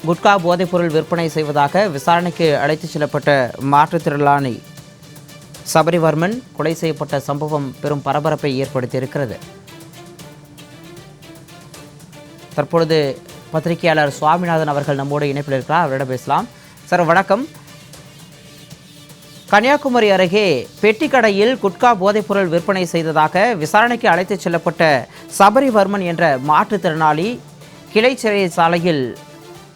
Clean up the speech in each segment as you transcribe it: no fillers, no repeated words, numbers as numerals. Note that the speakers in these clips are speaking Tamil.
குட்கா போதைப்பொருள் விற்பனை செய்வதாக விசாரணைக்கு அழைத்துச் செல்லப்பட்ட மாற்றுத்திறனாளி சபரிவர்மன் கொலை செய்யப்பட்ட சம்பவம் பெரும் பரபரப்பை ஏற்படுத்தியிருக்கிறது. தற்பொழுது பத்திரிகையாளர் சுவாமிநாதன் அவர்கள் நம்மோடு இணைப்பில் இருக்கிறார். அவரிடம் பேசலாம். சார் வணக்கம். கன்னியாகுமரி அருகே பெட்டிக்கடையில் குட்கா போதைப்பொருள் விற்பனை செய்ததாக விசாரணைக்கு அழைத்துச் செல்லப்பட்ட சபரிவர்மன் என்ற மாற்றுத்திறனாளி கிளை சிறைச்சாலையில்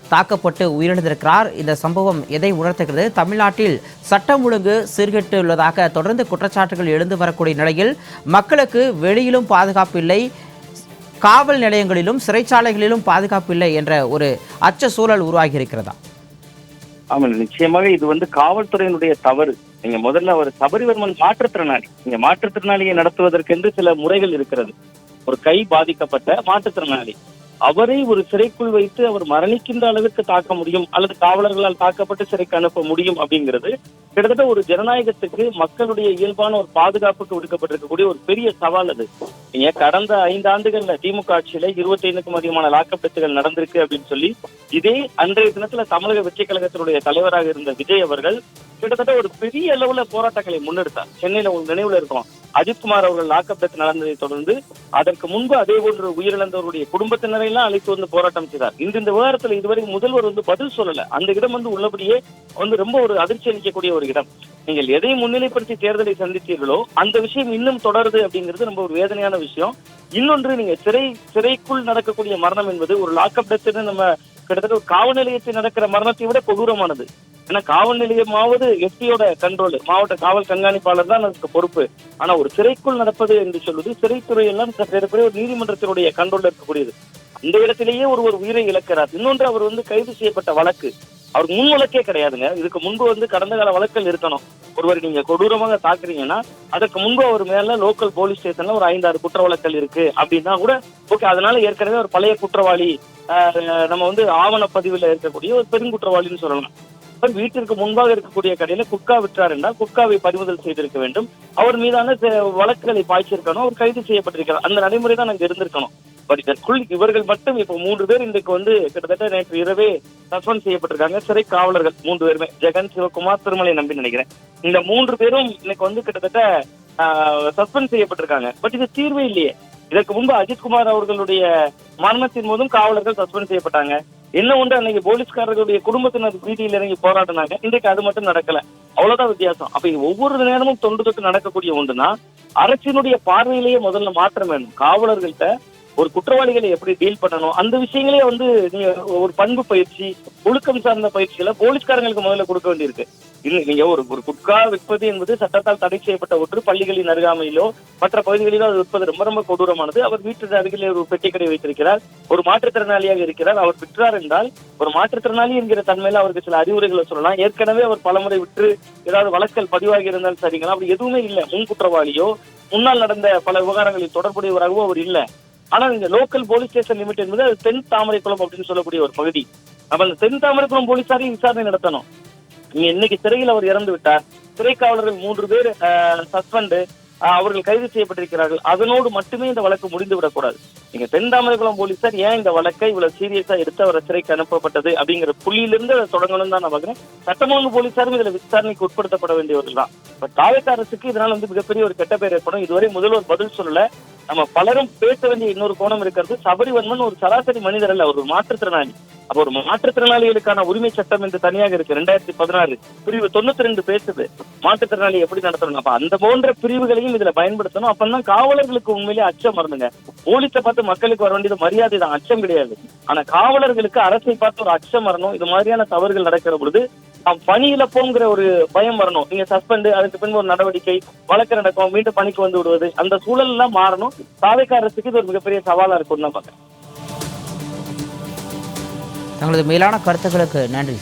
தாக்கப்பட்டு உயிரிழந்திருக்கிறார். இந்த சம்பவம் எதை உணர்த்துகிறது? தமிழ்நாட்டில் சட்டம் ஒழுங்கு சீர்கெட்டுள்ளதாக தொடர்ந்து குற்றச்சாட்டுகள் எழுந்து வரக்கூடிய நிலையில் மக்களுக்கு வெளியிலும் பாதுகாப்பு இல்லை, காவல் நிலையங்களிலும் சிறைச்சாலைகளிலும் பாதுகாப்பு இல்லை என்ற ஒரு அச்ச சூழல் உருவாகி இருக்கிறதா? ஆமா, நிச்சயமாக இது காவல்துறையினுடைய தவறு. நீங்க முதல்ல அவர் சபரிவர்மன் மாற்றுத்திறனாளி. நீங்க மாற்றுத்திறனாளியை நடத்துவதற்கென்று சில முறைகள் இருக்கிறது. ஒரு கை பாதிக்கப்பட்ட மாற்றுத்திறனாளி அவரை ஒரு சிறைக்குள் வைத்து அவர் மரணிக்கின்ற அளவிற்கு தாக்க முடியும் அல்லது காவலர்களால் தாக்கப்பட்டு சிறைக்கு அனுப்ப முடியும் அப்படிங்கிறது கிட்டத்தட்ட ஒரு ஜனநாயகத்துக்கு, மக்களுடைய இயல்பான ஒரு பாதுகாப்புக்கு விடுக்கப்பட்டிருக்கக்கூடிய ஒரு பெரிய சவால். அது நீங்க கடந்த 5 ஆண்டுகள்ல திமுக ஆட்சியில 25க்கும் அதிகமான லாக்கப் டெத்துகள் நடந்திருக்கு அப்படின்னு சொல்லி இதே அன்றைய தினத்துல தமிழக வெற்றி கழகத்தினுடைய தலைவராக இருந்த விஜய் அவர்கள் கிட்டத்தட்ட ஒரு பெரிய அளவுல போராட்டங்களை முன்னெடுத்தார். சென்னையில உங்களுக்கு நினைவுல இருக்கும், அஜித்குமார் அவர்கள் லாக்கப் டெத் நடந்ததை தொடர்ந்து அதற்கு முன்பு அதே போன்று உயிரிழந்தவருடைய குடும்பத்தினரை எல்லாம் அழைத்து வந்து போராட்டம் செய்தார். இந்த விவகாரத்துல இதுவரை முதல்வர் பதில் சொல்லல. அந்த இடம் உள்ளபடியே ரொம்ப ஒரு அதிர்ச்சி அளிக்கக்கூடிய ஒரு இடம். நீங்கள் எதை முன்னிலைப்படுத்தி தேர்தலை சந்தித்தீர்களோ அந்த விஷயம் இன்னும் தொடருது அப்படிங்கிறது ரொம்ப ஒரு வேதனையான விஷயம். இன்னொன்று, நீங்க சிறைக்குள் நடக்கக்கூடிய மரணம் என்பது ஒரு லாக்கப் டெத்துன்னு நம்ம கிட்டத்தட்ட ஒரு காவல் நிலையத்தில் நடக்கிற மரணத்தை விட கொடூரமானது. ஏன்னா காவல் நிலையமாவது எஸ்பியோட கண்ட்ரோல், மாவட்ட காவல் கண்காணிப்பாளர் தான் அதுக்கு பொறுப்பு. ஆனா ஒரு சிறைக்குள் நடப்பது என்று சொல்வது சிறைத்துறை எல்லாம் ஒரு நீதிமன்றத்தினுடைய கண்ட்ரோல் இருக்கக்கூடியது. அந்த இடத்திலேயே ஒருவர் உயிரை இழக்கிறார். இன்னொன்று, அவர் கைது செய்யப்பட்ட வழக்கு அவருக்கு முன் வழக்கே கிடையாதுங்க. இதுக்கு முன்பு கடந்த கால வழக்கல் இருக்கணும். ஒருவர் நீங்க கொடூரமாக தாக்குறீங்கன்னா அதற்கு முன்பு அவர் மேல லோக்கல் போலீஸ் ஸ்டேஷன்ல ஒரு 5-6 குற்ற வழக்கல் இருக்கு அப்படின்னா கூட ஓகே, அதனால ஏற்கனவே ஒரு பழைய குற்றவாளி, நம்ம ஆவணப்பதிவுல இருக்கக்கூடிய ஒரு பெருங்குற்றவாளின்னு சொல்லலாம். வீட்டிற்கு முன்பாக இருக்கக்கூடிய கடையில குட்கா விற்றார் என்றால் குட்காவை பறிமுதல் செய்திருக்க வேண்டும். அவர் மீதான வழக்குகளை பாய்ச்சிருக்கணும். அவர் கைது செய்யப்பட்டிருக்கிறார். அந்த நடைமுறை தான் அங்க இருந்திருக்கணும். பட் இதற்குள் இவர்கள் மட்டும் இப்ப 3 பேர் இன்றைக்கு கிட்டத்தட்ட நேற்று இரவே சஸ்பெண்ட் செய்யப்பட்டிருக்காங்க. சிறை காவலர்கள் 3 பேருமே, ஜெகன், சிவகுமார், திருமலை நம்பி நினைக்கிறேன். இந்த 3 பேரும் இன்னைக்கு கிட்டத்தட்ட சஸ்பெண்ட் செய்யப்பட்டிருக்காங்க. பட் இது தீர்வே இல்லையே. இதற்கு முன்பு அஜித்குமார் அவர்களுடைய மரணத்தின் போதும் காவலர்கள் சஸ்பெண்ட் செய்யப்பட்டாங்க. என்ன ஒன்று, அன்னைக்கு போலீஸ்காரர்களுடைய குடும்பத்தினர் வீதியில் இறங்கி போராடினாங்க. இன்றைக்கு அது மட்டும் நடக்கல. அவ்வளவுதான் வித்தியாசம். அப்ப ஒவ்வொரு நேரமும் தொன்று தொட்டு நடக்கக்கூடிய ஒன்றுனா அரசினுடைய பார்வையிலேயே முதல்ல மாற்றம் வேணும். காவலர்கள்ட்ட ஒரு குற்றவாளிகளை எப்படி டீல் பண்ணணும், அந்த விஷயங்களே நீங்க ஒரு பண்பு பயிற்சி, ஒழுக்கம் சார்ந்த பயிற்சிகளை போலீஸ்காரங்களுக்கு முதல்ல கொடுக்க வேண்டியிருக்கு. நீங்க ஒரு குட்கா விற்பது என்பது சட்டத்தால் தடை செய்யப்பட்ட ஒன்று. பள்ளிகளின் அருகாமையிலோ மற்ற பகுதிகளிலோ அது விற்பது ரொம்ப கொடூரமானது. அவர் வீட்டு அருகிலே ஒரு பெட்டிக்கடை வைத்திருக்கிறார், ஒரு மாற்றுத்திறனாளியாக இருக்கிறார். அவர் விற்றார் என்றால் ஒரு மாற்றுத்திறனாளி என்கிற தன்மையில அவருக்கு சில அறிவுரைகளை சொல்லலாம். ஏற்கனவே அவர் பலமுறை விற்று ஏதாவது வழக்கல் பதிவாகி இருந்தாலும் சரிங்களா, அப்படி எதுவுமே இல்லை. முன் குற்றவாளியோ முன்னால் நடந்த பல விவகாரங்களில் தொடர்புடையவராகவோ அவர் இல்லை. ஆனா இந்த லோக்கல் போலீஸ் ஸ்டேஷன் லிமிட் என்பது அது தென் தாமரைக்குளம் அப்படின்னு சொல்லக்கூடிய ஒரு பகுதி. அப்ப அந்த தென் தாமரைக்குளம் போலீசாரையும் விசாரணை நடத்தணும். இன்னைக்கு சிறையில் அவர் இறந்து விட்டார். சிறை காவலர்கள் 3 பேர் சஸ்பெண்ட், அவர்கள் கைது செய்யப்பட்டிருக்கிறார்கள். அதனோடு மட்டுமே இந்த வழக்கு முடிந்து விடக்கூடாது. நீங்க தென் தாமரைக்குளம் போலீசார் ஏன் இந்த வழக்கை இவ்வளவு சீரியஸா எடுத்து அவரை சிறைக்கு அனுப்பப்பட்டது அப்படிங்கிற புள்ளியிலிருந்து அதை தொடங்கணும் தான் நான் பாக்குறேன். சட்டமொழுங்கு போலீசாரும் இதுல விசாரணைக்கு உட்படுத்தப்பட வேண்டியவர்கள் தான். பட் தாவேக்கா அரசுக்கு இதனால மிகப்பெரிய ஒரு கெட்ட பேர் ஏற்படும். இதுவரை முதல்வர் பதில் சொல்லல. நம்ம பலரும் பேச வேண்டிய இன்னொரு கோணம் இருக்கிறது. சபரிவர்மன் ஒரு சராசரி மனிதர் அல்ல, ஒரு மாற்றுத்திறனாளி. அப்ப ஒரு மாற்றுத்திறனாளிகளுக்கான உரிமை சட்டம் என்று தனியாக இருக்கு. 2016 பிரிவு 92 பேசுது மாற்றுத்திறனாளி எப்படி நடத்தணும். அப்ப அந்த போன்ற பிரிவுகளையும் இதுல பயன்படுத்தணும். அப்பதான் காவலர்களுக்கு உண்மையிலேயே அச்சம் வரணுங்க. போலீஸை பார்த்து மக்களுக்கு வர வேண்டியது மரியாதை தான், அச்சம் கிடையாது. ஆனா காவலர்களுக்கு அரசை பார்த்து ஒரு அச்சம் வரணும். இது மாதிரியான தவறுகள் நடக்கிற பொழுது பணி இழப்போங்கிற ஒரு பயம் வரணும். நீங்க சஸ்பெண்ட், அதுக்கு பின்பு ஒரு நடவடிக்கை, வழக்கு நடக்கும், மீண்டும் பணிக்கு வந்து விடுவது, அந்த சூழல் எல்லாம் மாறணும். தாவேக்கா அரசுக்கு இது ஒரு மிகப்பெரிய சவாலா இருக்கும் தான் பாக்கிறேன். தங்களது மேலான கருத்துக்களுக்கு நன்றி.